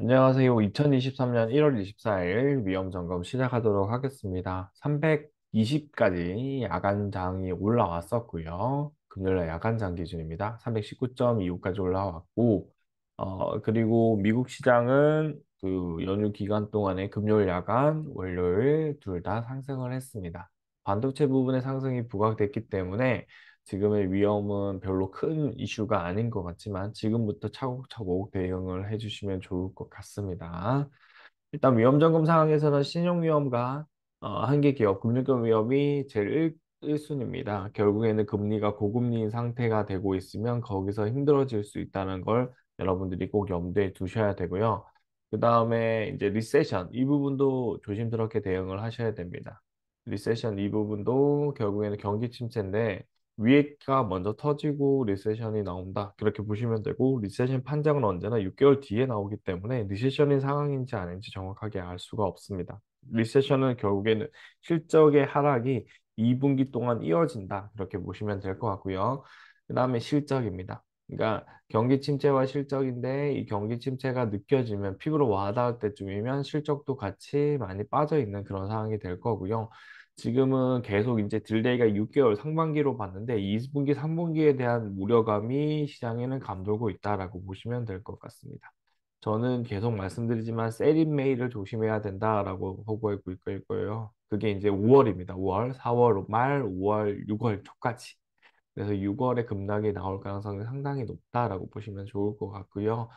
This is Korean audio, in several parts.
안녕하세요. 2023년 1월 24일 위험점검 시작하도록 하겠습니다. 320까지 야간장이 올라왔었고요. 금요일날 야간장 기준입니다. 319.25까지 올라왔고, 그리고 미국 시장은 그 연휴 기간 동안에 금요일 야간, 월요일 둘 다 상승을 했습니다. 반도체 부분의 상승이 부각됐기 때문에 지금의 위험은 별로 큰 이슈가 아닌 것 같지만 지금부터 차곡차곡 대응을 해주시면 좋을 것 같습니다. 일단 위험점검 상황에서는 신용위험과 한계기업, 금융권 위험이 제일 1순위입니다. 결국에는 금리가 고금리인 상태가 되고 있으면 거기서 힘들어질 수 있다는 걸 여러분들이 꼭 염두에 두셔야 되고요. 그 다음에 이제 리세션, 이 부분도 조심스럽게 대응을 하셔야 됩니다. 리세션 이 부분도 결국에는 경기 침체인데 위에가 먼저 터지고 리세션이 나온다. 그렇게 보시면 되고 리세션 판정은 언제나 6개월 뒤에 나오기 때문에 리세션인 상황인지 아닌지 정확하게 알 수가 없습니다. 리세션은 결국에는 실적의 하락이 2분기 동안 이어진다. 그렇게 보시면 될 것 같고요. 그 다음에 실적입니다. 그러니까 경기 침체와 실적인데 이 경기 침체가 느껴지면 피부로 와닿을 때쯤이면 실적도 같이 많이 빠져 있는 그런 상황이 될 거고요. 지금은 계속 이제 딜레이가 6개월 상반기로 봤는데 2분기, 3분기에 대한 우려감이 시장에는 감돌고 있다라고 보시면 될 것 같습니다. 저는 계속 말씀드리지만 세린 메이를 조심해야 된다라고 보고하고 있을 거예요. 그게 이제 5월입니다. 5월, 4월 말, 5월, 6월 초까지. 그래서 6월에 급락이 나올 가능성이 상당히 높다라고 보시면 좋을 것 같고요.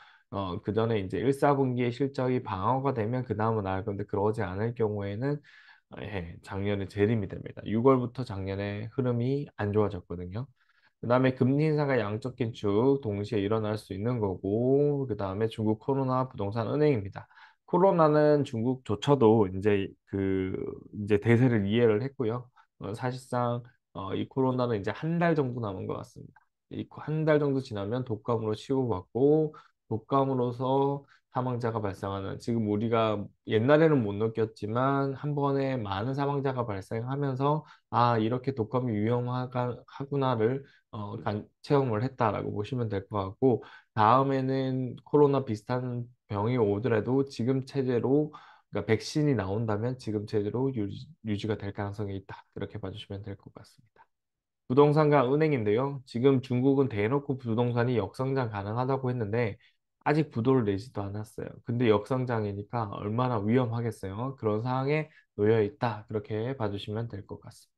그 전에 이제 1, 4분기의 실적이 방어가 되면 그 다음은 나을 건데 그러지 않을 경우에는 작년에 재림이 됩니다. 6월부터 작년에 흐름이 안 좋아졌거든요. 그 다음에 금리 인상과 양적 긴축 동시에 일어날 수 있는 거고, 그 다음에 중국 코로나 부동산 은행입니다. 코로나는 중국조차도 이제 대세를 이해를 했고요. 사실상 이 코로나는 이제 한 달 정도 남은 것 같습니다. 이 한 달 정도 지나면 독감으로 치고받고 독감으로서 사망자가 발생하는 지금 우리가 옛날에는 못 느꼈지만 한 번에 많은 사망자가 발생하면서 아 이렇게 독감이 위험하구나를 체험을 했다라고 보시면 될 것 같고 다음에는 코로나 비슷한 병이 오더라도 지금 체제로 그러니까 백신이 나온다면 지금 체제로 유지가 될 가능성이 있다. 그렇게 봐주시면 될 것 같습니다. 부동산과 은행인데요. 지금 중국은 대놓고 부동산이 역성장 가능하다고 했는데 아직 부도를 내지도 않았어요. 근데 역성장이니까 얼마나 위험하겠어요. 그런 상황에 놓여 있다. 그렇게 봐주시면 될 것 같습니다.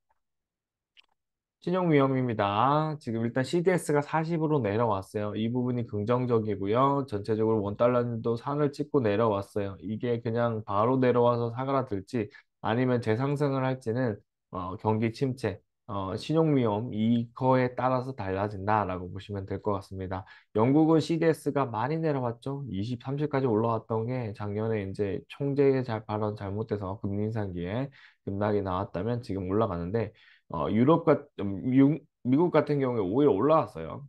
신용 위험입니다. 지금 일단 CDS가 40으로 내려왔어요. 이 부분이 긍정적이고요. 전체적으로 원달러도 산을 찍고 내려왔어요. 이게 그냥 바로 내려와서 사그라들지 아니면 재상승을 할지는 경기 침체, 신용 위험 이거에 따라서 달라진다라고 보시면 될 것 같습니다. 영국은 CDS가 많이 내려왔죠. 20, 30까지 올라왔던 게 작년에 이제 총재 발언 잘못돼서 금리 인상기에 급락이 나왔다면 지금 올라가는데 미국 같은 경우에 오히려 올라왔어요.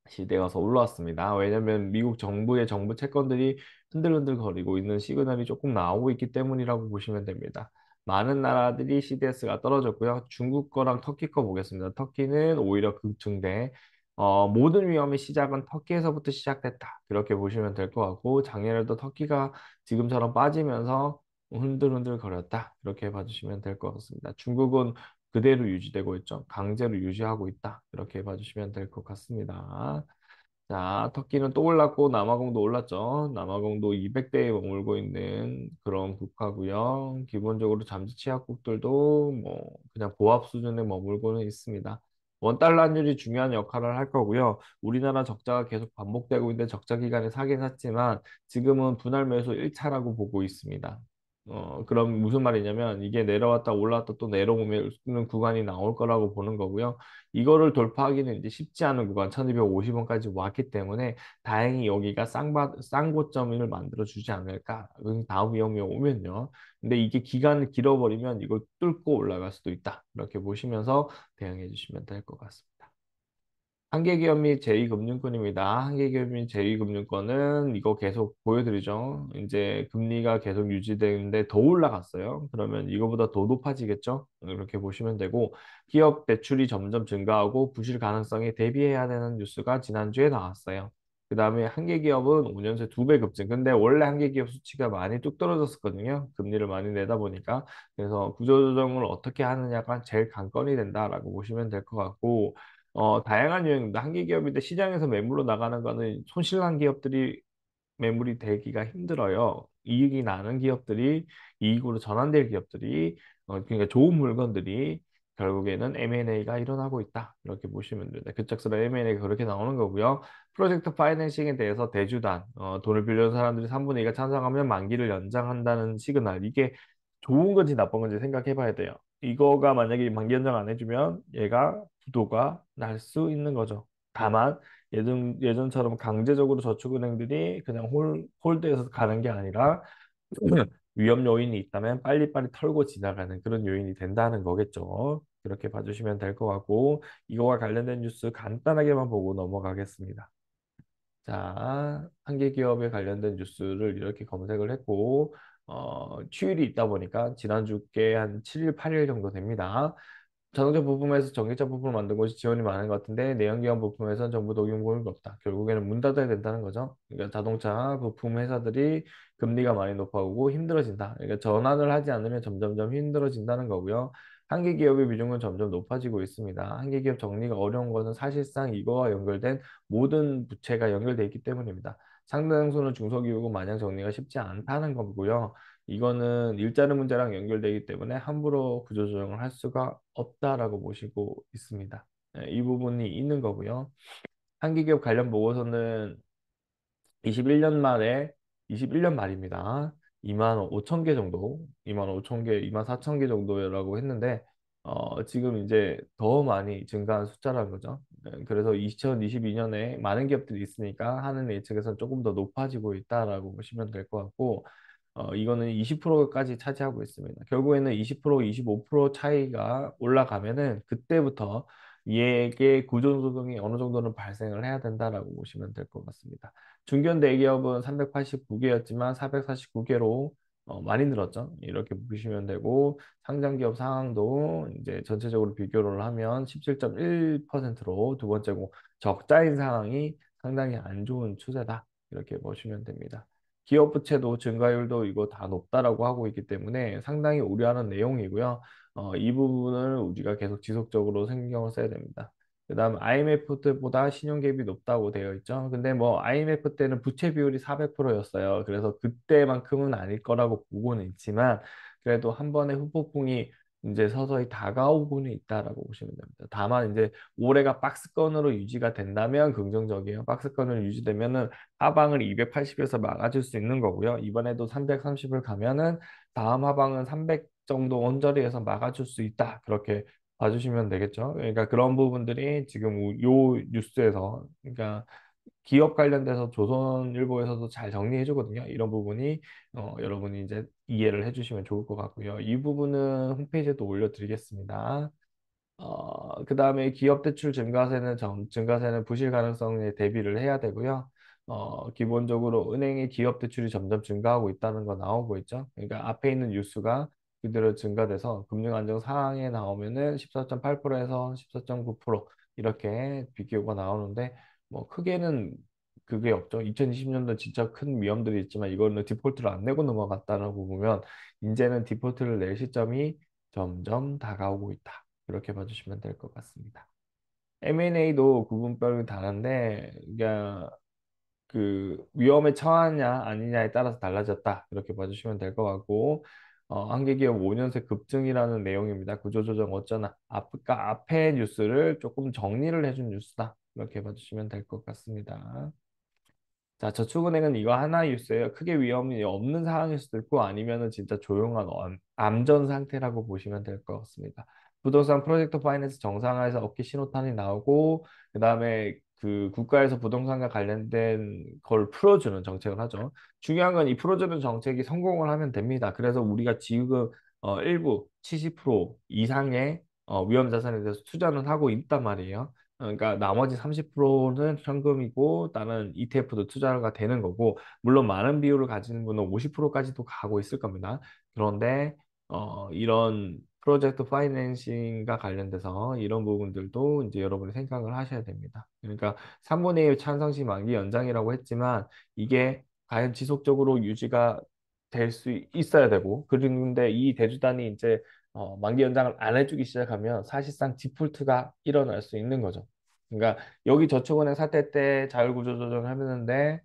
시대에 가서 올라왔습니다. 왜냐하면 미국 정부의 정부 채권들이 흔들흔들 거리고 있는 시그널이 조금 나오고 있기 때문이라고 보시면 됩니다. 많은 나라들이 CDS가 떨어졌고요. 중국 거랑 터키 거 보겠습니다. 터키는 오히려 급증돼. 모든 위험의 시작은 터키에서부터 시작됐다. 그렇게 보시면 될 것 같고 작년에도 터키가 지금처럼 빠지면서 흔들흔들 거렸다. 이렇게 봐주시면 될 것 같습니다. 중국은 그대로 유지되고 있죠. 강제로 유지하고 있다. 이렇게 봐주시면 될 것 같습니다. 자, 터키는 또 올랐고 남아공도 올랐죠. 남아공도 200대에 머물고 있는 그런 국가고요. 기본적으로 잠재 취약국들도 뭐 그냥 보합 수준에 머물고는 있습니다. 원달러 환율이 중요한 역할을 할 거고요. 우리나라 적자가 계속 반복되고 있는데 적자 기간에 사긴 샀지만 지금은 분할 매수 1차라고 보고 있습니다. 그럼 무슨 말이냐면 이게 내려왔다 올라왔다 또 내려오면 구간이 나올 거라고 보는 거고요. 이거를 돌파하기는 이제 쉽지 않은 구간 1250원까지 왔기 때문에 다행히 여기가 싼 고점을 만들어 주지 않을까. 다음 위험이 오면요. 근데 이게 기간을 길어버리면 이걸 뚫고 올라갈 수도 있다. 이렇게 보시면서 대응해 주시면 될 것 같습니다. 한계기업 및 제2금융권입니다. 한계기업 및 제2금융권은 이거 계속 보여드리죠. 이제 금리가 계속 유지되는데 더 올라갔어요. 그러면 이거보다 더 높아지겠죠? 이렇게 보시면 되고 기업 대출이 점점 증가하고 부실 가능성에 대비해야 되는 뉴스가 지난주에 나왔어요. 그다음에 한계 기업은 5년새 2배 급증. 근데 원래 한계 기업 수치가 많이 뚝 떨어졌었거든요. 금리를 많이 내다 보니까. 그래서 구조조정을 어떻게 하느냐가 제일 관건이 된다라고 보시면 될 것 같고, 다양한 유형입니다. 한계 기업인데 시장에서 매물로 나가는 거는 손실난 기업들이 매물이 되기가 힘들어요. 이익이 나는 기업들이 이익으로 전환될 기업들이 그러니까 좋은 물건들이 결국에는 M&A가 일어나고 있다. 이렇게 보시면 됩니다. 급작스러운 M&A가 그렇게 나오는 거고요. 프로젝트 파이낸싱에 대해서 대주단, 돈을 빌려준 사람들이 3분의 2가 찬성하면 만기를 연장한다는 시그널. 이게 좋은 건지 나쁜 건지 생각해 봐야 돼요. 이거가 만약에 만기 연장 안 해주면 얘가 부도가 날 수 있는 거죠. 다만 예전처럼 강제적으로 저축은행들이 그냥 홀드해서 가는 게 아니라 위험 요인이 있다면 빨리빨리 털고 지나가는 그런 요인이 된다는 거겠죠. 그렇게 봐주시면 될 것 같고, 이거와 관련된 뉴스 간단하게만 보고 넘어가겠습니다. 자, 한계 기업에 관련된 뉴스를 이렇게 검색을 했고, 휴일이 있다 보니까 지난주께 한 7일, 8일 정도 됩니다. 자동차 부품에서 전기차 부품을 만든 곳이 지원이 많은 것 같은데 내연기관 부품에서는 정부 녹용 공급이 없다. 결국에는 문 닫아야 된다는 거죠. 그러니까 자동차 부품 회사들이 금리가 많이 높아오고 힘들어진다. 그러니까 전환을 하지 않으면 점점점 힘들어진다는 거고요. 한계 기업의 비중은 점점 높아지고 있습니다. 한계 기업 정리가 어려운 것은 사실상 이거와 연결된 모든 부채가 연결돼 있기 때문입니다. 상당수는 중소기업이고 마냥 정리가 쉽지 않다는 거고요. 이거는 일자리 문제랑 연결되기 때문에 함부로 구조조정을 할 수가 없다라고 보시고 있습니다. 이 부분이 있는 거고요. 한기기업 관련 보고서는 21년 말에 21년 말입니다. 2만 5천 개 정도, 2만 5천 개, 2만 4천 개 정도라고 했는데 지금 이제 더 많이 증가한 숫자라는 거죠. 그래서 2022년에 많은 기업들이 있으니까 하는 예측에서는 조금 더 높아지고 있다라고 보시면 될 것 같고 이거는 20%까지 차지하고 있습니다. 결국에는 20%, 25% 차이가 올라가면은 그때부터 이게 구조조정이 어느 정도는 발생을 해야 된다라고 보시면 될 것 같습니다. 중견 대기업은 389개였지만 449개로 많이 늘었죠. 이렇게 보시면 되고 상장 기업 상황도 이제 전체적으로 비교를 하면 17.1%로 두 번째고 적자인 상황이 상당히 안 좋은 추세다. 이렇게 보시면 됩니다. 기업 부채도 증가율도 이거 다 높다라고 하고 있기 때문에 상당히 우려하는 내용이고요. 이 부분을 우리가 계속 지속적으로 신경을 써야 됩니다. 그다음 IMF 때보다 신용 갭이 높다고 되어 있죠. 근데 뭐 IMF 때는 부채 비율이 400%였어요. 그래서 그때만큼은 아닐 거라고 보고는 있지만 그래도 한 번의 후폭풍이 이제 서서히 다가오고는 있다라고 보시면 됩니다. 다만 이제 올해가 박스권으로 유지가 된다면 긍정적이에요. 박스권으로 유지되면은 하방을 280에서 막아줄 수 있는 거고요. 이번에도 330을 가면은 다음 하방은 300 정도 언저리에서 막아줄 수 있다. 그렇게 봐주시면 되겠죠. 그러니까 그런 부분들이 지금 요 뉴스에서 그러니까 기업 관련돼서 조선일보에서도 잘 정리해 주거든요. 이런 부분이 여러분이 이제 이해를 해주시면 좋을 것 같고요. 이 부분은 홈페이지에도 올려드리겠습니다. 그다음에 기업 대출 증가세는 부실 가능성에 대비를 해야 되고요. 기본적으로 은행의 기업 대출이 점점 증가하고 있다는 거 나오고 있죠. 그러니까 앞에 있는 뉴스가 그대로 증가돼서 금융 안정 상황에 나오면은 14.8%에서 14.9% 이렇게 비교가 나오는데 뭐 크게는 그게 없죠. 2020년도 진짜 큰 위험들이 있지만 이거는 디폴트를 안 내고 넘어갔다라고 보면 이제는 디폴트를 낼 시점이 점점 다가오고 있다. 이렇게 봐주시면 될 것 같습니다. M&A도 구분법이 다른데, 그러니까 그 위험에 처하냐 아니냐에 따라서 달라졌다. 이렇게 봐주시면 될 것 같고, 한계기업 5년새 급증이라는 내용입니다. 구조조정 어쩌나. 앞에 뉴스를 조금 정리를 해준 뉴스다. 이렇게 봐주시면 될 것 같습니다. 자, 저축은행은 이거 하나 뉴스예요. 크게 위험이 없는 상황일 수도 있고 아니면은 진짜 조용한 암전 상태라고 보시면 될 것 같습니다. 부동산 프로젝트 파이낸스 정상화에서 업계 신호탄이 나오고 그다음에 그 국가에서 부동산과 관련된 걸 풀어주는 정책을 하죠. 중요한 건 이 풀어주는 정책이 성공을 하면 됩니다. 그래서 우리가 지금 일부 70% 이상의 위험 자산에 대해서 투자는 하고 있단 말이에요. 그러니까 나머지 30%는 현금이고 다른 ETF도 투자가 되는 거고 물론 많은 비율을 가지는 분은 50%까지도 가고 있을 겁니다. 그런데 이런 프로젝트 파이낸싱과 관련돼서 이런 부분들도 이제 여러분이 생각을 하셔야 됩니다. 그러니까 3분의 1 찬성시 만기 연장이라고 했지만 이게 과연 지속적으로 유지가 될 수 있어야 되고 그런데 이 대주단이 이제 만기 연장을 안 해주기 시작하면 사실상 디폴트가 일어날 수 있는 거죠. 그러니까 여기 저축은행 사태 때 자율구조조정을 하는데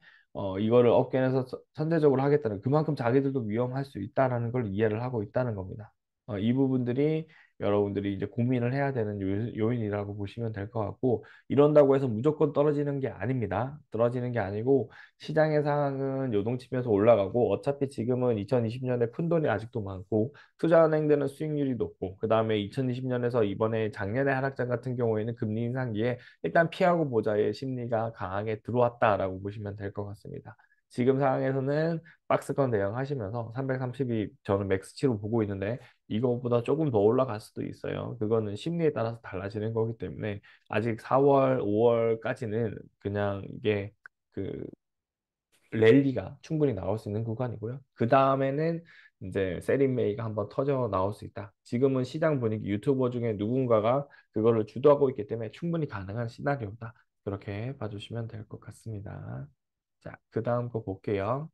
이거를 업계에서 선제적으로 하겠다는 그만큼 자기들도 위험할 수 있다라는 걸 이해를 하고 있다는 겁니다. 이 부분들이 여러분들이 이제 고민을 해야 되는 요인이라고 보시면 될 것 같고, 이런다고 해서 무조건 떨어지는 게 아닙니다. 떨어지는 게 아니고, 시장의 상황은 요동치면서 올라가고, 어차피 지금은 2020년에 푼돈이 아직도 많고, 투자은행들은 수익률이 높고, 그 다음에 2020년에서 이번에 작년에 하락장 같은 경우에는 금리 인상기에 일단 피하고 보자의 심리가 강하게 들어왔다라고 보시면 될 것 같습니다. 지금 상황에서는 박스권 대응하시면서 330이 저는 맥스치로 보고 있는데 이거보다 조금 더 올라갈 수도 있어요. 그거는 심리에 따라서 달라지는 거기 때문에 아직 4월, 5월까지는 그냥 이게 그 랠리가 충분히 나올 수 있는 구간이고요. 그 다음에는 이제 세린메이가 한번 터져 나올 수 있다. 지금은 시장 분위기 유튜버 중에 누군가가 그거를 주도하고 있기 때문에 충분히 가능한 시나리오다. 그렇게 봐주시면 될 것 같습니다. 자, 그 다음 거 볼게요.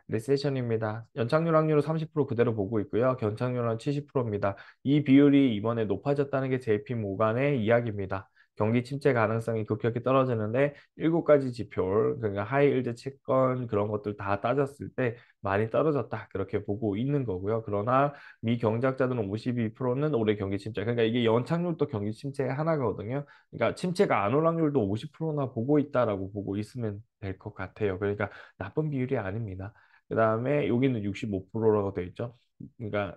리세션입니다. 연착률 확률은 30% 그대로 보고 있고요. 견착률은 70%입니다. 이 비율이 이번에 높아졌다는 게 JP 모간의 이야기입니다. 경기 침체 가능성이 급격히 떨어지는데 7가지 지표, 그러니까 하이일드 채권 그런 것들 다 따졌을 때 많이 떨어졌다. 그렇게 보고 있는 거고요. 그러나 미경작자들은 52%는 올해 경기 침체. 그러니까 이게 연착률도 경기 침체의 하나거든요. 그러니까 침체가 안 올 확률도 50%나 보고 있다라고 보고 있으면 될 것 같아요. 그러니까 나쁜 비율이 아닙니다. 그 다음에 여기는 65%라고 되어 있죠. 그러니까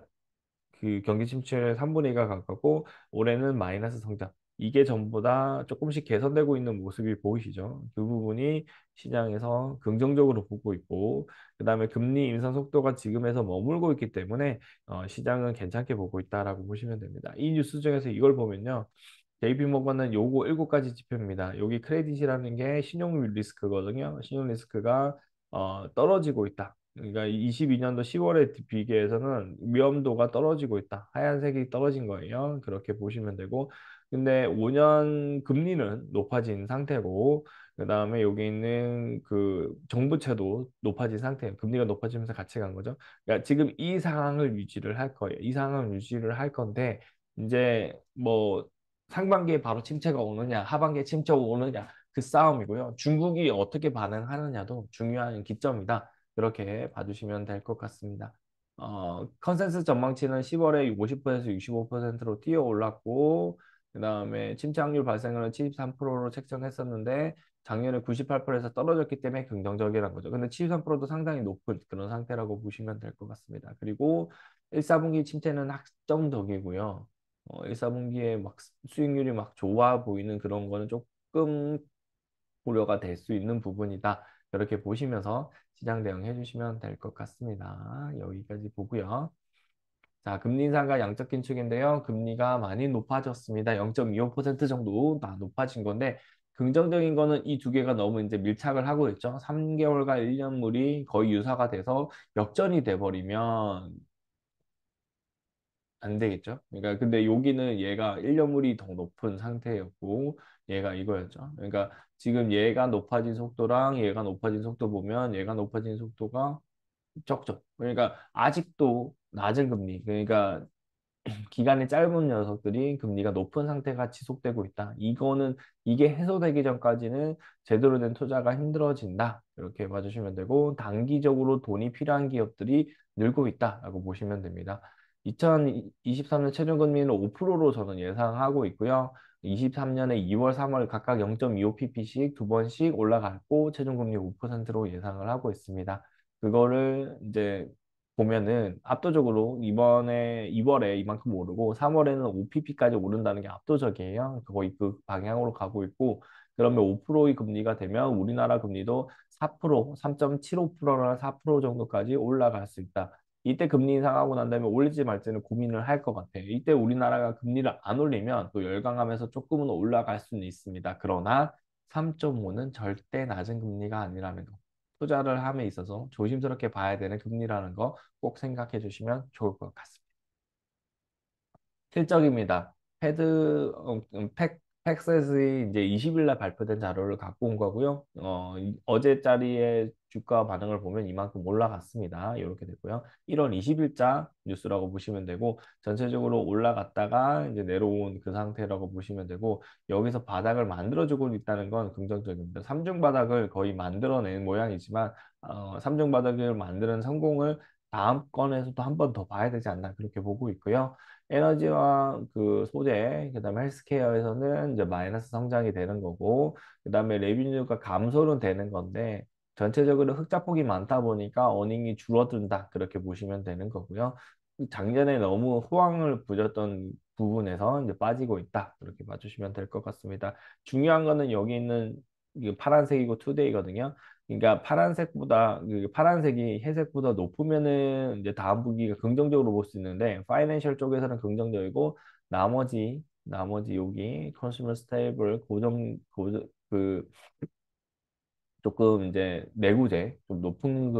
그 경기 침체의 3분의 2가 가깝고 올해는 마이너스 성장. 이게 전부 다 조금씩 개선되고 있는 모습이 보이시죠? 그 부분이 시장에서 긍정적으로 보고 있고, 그 다음에 금리 인상 속도가 지금에서 머물고 있기 때문에 시장은 괜찮게 보고 있다라고 보시면 됩니다. 이 뉴스 중에서 이걸 보면요. JP모건은 요거 7가지 지표입니다. 여기 크레딧이라는 게 신용 리스크거든요. 신용 리스크가 떨어지고 있다. 그러니까 22년도 10월에 비교해서는 위험도가 떨어지고 있다. 하얀색이 떨어진 거예요. 그렇게 보시면 되고. 근데 5년 금리는 높아진 상태고, 그 다음에 여기 있는 그 정부채도 높아진 상태예요. 금리가 높아지면서 같이 간 거죠. 그러니까 지금 이 상황을 유지를 할 거예요. 이 상황을 유지를 할 건데, 이제 뭐 상반기에 바로 침체가 오느냐, 하반기에 침체가 오느냐, 그 싸움이고요. 중국이 어떻게 반응하느냐도 중요한 기점이다. 그렇게 봐주시면 될 것 같습니다. 컨센서스 전망치는 10월에 50%에서 65%로 뛰어 올랐고, 그 다음에 침체 확률 발생률은 73%로 책정했었는데, 작년에 98%에서 떨어졌기 때문에 긍정적이라는 거죠. 근데 73%도 상당히 높은 그런 상태라고 보시면 될 것 같습니다. 그리고 1, 4분기 침체는 확정적이고요. 1, 4분기에 막 수익률이 막 좋아 보이는 그런 거는 조금 고려가 될 수 있는 부분이다. 이렇게 보시면서 시장 대응해 주시면 될 것 같습니다. 여기까지 보고요. 자, 금리 인상과 양적 긴축인데요. 금리가 많이 높아졌습니다. 0.25% 정도 다 높아진 건데 긍정적인 거는 이 두 개가 너무 이제 밀착을 하고 있죠. 3개월과 1년물이 거의 유사가 돼서 역전이 돼버리면 안 되겠죠. 그러니까 근데 여기는 얘가 1년물이 더 높은 상태였고 얘가 이거였죠. 그러니까 지금 얘가 높아진 속도랑 얘가 높아진 속도 보면 얘가 높아진 속도가 적죠. 그러니까 아직도 낮은 금리. 그러니까 기간이 짧은 녀석들이 금리가 높은 상태가 지속되고 있다. 이거는 이게 해소되기 전까지는 제대로 된 투자가 힘들어진다. 이렇게 봐주시면 되고 단기적으로 돈이 필요한 기업들이 늘고 있다라고 보시면 됩니다. 2023년 최저금리는 5%로 저는 예상하고 있고요. 23년에 2월, 3월 각각 0.25pp씩 두 번씩 올라갔고 최종금리 5%로 예상을 하고 있습니다. 그거를 이제 보면은 압도적으로 이번에 2월에 이만큼 오르고 3월에는 5pp까지 오른다는 게 압도적이에요. 거의 그 방향으로 가고 있고 그러면 5%의 금리가 되면 우리나라 금리도 4%, 3.75%나 4% 정도까지 올라갈 수 있다. 이때 금리 인상하고 난 다음에 올리지 말지는 고민을 할 것 같아요. 이때 우리나라가 금리를 안 올리면 또 열강하면서 조금은 올라갈 수는 있습니다. 그러나 3.5는 절대 낮은 금리가 아니라는 거. 투자를 함에 있어서 조심스럽게 봐야 되는 금리라는 거 꼭 생각해 주시면 좋을 것 같습니다. 실적입니다. 팩셋이 이제 20일 날 발표된 자료를 갖고 온 거고요. 어제자리에 주가 반응을 보면 이만큼 올라갔습니다. 이렇게 되고요. 1월 20일자 뉴스라고 보시면 되고, 전체적으로 올라갔다가 이제 내려온 그 상태라고 보시면 되고, 여기서 바닥을 만들어주고 있다는 건 긍정적입니다. 삼중 바닥을 거의 만들어낸 모양이지만, 삼중 바닥을 만드는 성공을 다음 건에서도 한 번 더 봐야 되지 않나 그렇게 보고 있고요. 에너지와 그 소재, 그다음에 헬스케어에서는 이제 마이너스 성장이 되는 거고, 그다음에 레비뉴가 감소는 되는 건데 전체적으로 흑자폭이 많다 보니까 어닝이 줄어든다 그렇게 보시면 되는 거고요. 작년에 너무 호황을 부렸던 부분에서 이제 빠지고 있다 그렇게 봐주시면 될 것 같습니다. 중요한 거는 여기 있는 이 파란색이고 투데이거든요. 그러니까 파란색보다 그 파란색이 회색보다 높으면은 이제 다음 분기가 긍정적으로 볼 수 있는데 파이낸셜 쪽에서는 긍정적이고 나머지 여기 컨슈머 스테이블 고정 그 조금 이제 내구재 좀 높은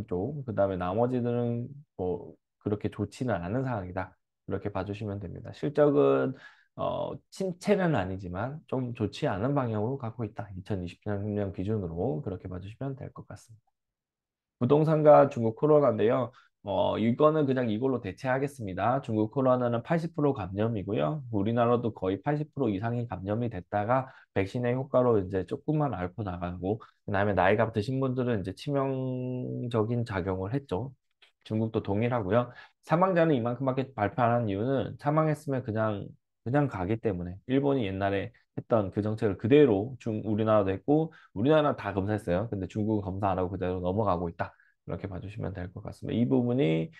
쪽 그다음에 나머지들은 뭐 그렇게 좋지는 않은 상황이다. 그렇게 봐주시면 됩니다. 실적은 침체는 아니지만 좀 좋지 않은 방향으로 가고 있다. 2020년 기준으로 그렇게 봐주시면 될 것 같습니다. 부동산과 중국 코로나인데요. 이거는 그냥 이걸로 대체하겠습니다. 중국 코로나는 80% 감염이고요. 우리나라도 거의 80% 이상이 감염이 됐다가 백신의 효과로 이제 조금만 앓고 나가고, 그다음에 나이가 드신 분들은 이제 치명적인 작용을 했죠. 중국도 동일하고요. 사망자는 이만큼밖에 발표 안 한 이유는 사망했으면 그냥 가기 때문에 일본이 옛날에 했던 그 정책을 그대로 우리나라도 했고 우리나라 다 검사했어요. 근데 중국은 검사 안 하고 그대로 넘어가고 있다. 이렇게 봐주시면 될 것 같습니다. 이 부분이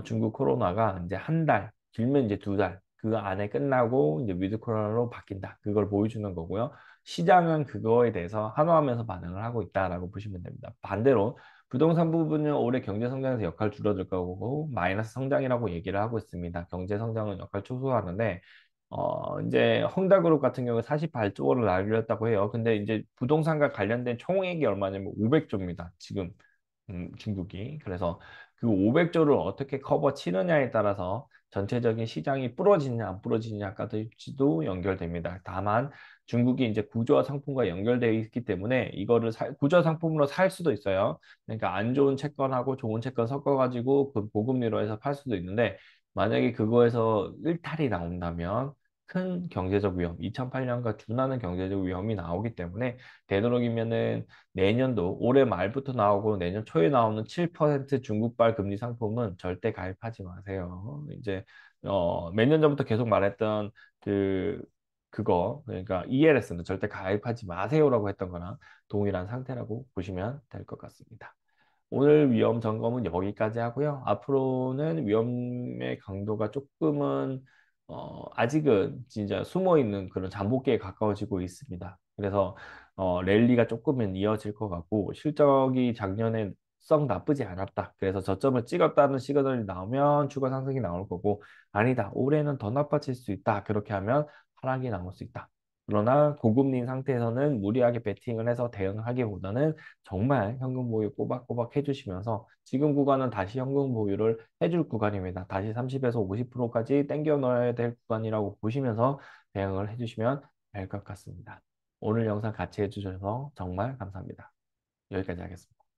중국 코로나가 이제 한 달, 길면 이제 두 달, 그 안에 끝나고 이제 위드 코로나로 바뀐다. 그걸 보여주는 거고요. 시장은 그거에 대해서 한화하면서 반응을 하고 있다라고 보시면 됩니다. 반대로 부동산 부분은 올해 경제 성장에서 역할 줄어들 거고 마이너스 성장이라고 얘기를 하고 있습니다. 경제 성장은 역할 축소하는데 이제 헝다그룹 같은 경우에 48조 원을 날렸다고 해요. 근데 이제 부동산과 관련된 총액이 얼마냐면 500조입니다. 지금 중국이. 그래서 그 500조를 어떻게 커버 치느냐에 따라서 전체적인 시장이 부러지냐 안 부러지냐까지도 연결됩니다. 다만 중국이 이제 구조화 상품과 연결되어 있기 때문에 이거를 구조화 상품으로 살 수도 있어요. 그러니까 안 좋은 채권하고 좋은 채권 섞어가지고 그 보금리로 해서 팔 수도 있는데 만약에 그거에서 일탈이 나온다면 큰 경제적 위험, 2008년과 준하는 경제적 위험이 나오기 때문에 되도록이면은 내년도 올해 말부터 나오고 내년 초에 나오는 7% 중국발 금리 상품은 절대 가입하지 마세요. 이제 몇 년 전부터 계속 말했던 그거 그러니까 ELS는 절대 가입하지 마세요라고 했던 거랑 동일한 상태라고 보시면 될 것 같습니다. 오늘 위험 점검은 여기까지 하고요. 앞으로는 위험의 강도가 조금은 아직은 진짜 숨어 있는 그런 잠복기에 가까워지고 있습니다. 그래서 랠리가 조금은 이어질 것 같고 실적이 작년에 썩 나쁘지 않았다. 그래서 저점을 찍었다는 시그널이 나오면 추가 상승이 나올 거고 아니다. 올해는 더 나빠질 수 있다. 그렇게 하면 하락이 나올 수 있다. 그러나 고금리 상태에서는 무리하게 베팅을 해서 대응하기보다는 정말 현금 보유 꼬박꼬박 해주시면서 지금 구간은 다시 현금 보유를 해줄 구간입니다. 다시 30에서 50%까지 땡겨 넣어야 될 구간이라고 보시면서 대응을 해주시면 될 것 같습니다. 오늘 영상 같이 해주셔서 정말 감사합니다. 여기까지 하겠습니다.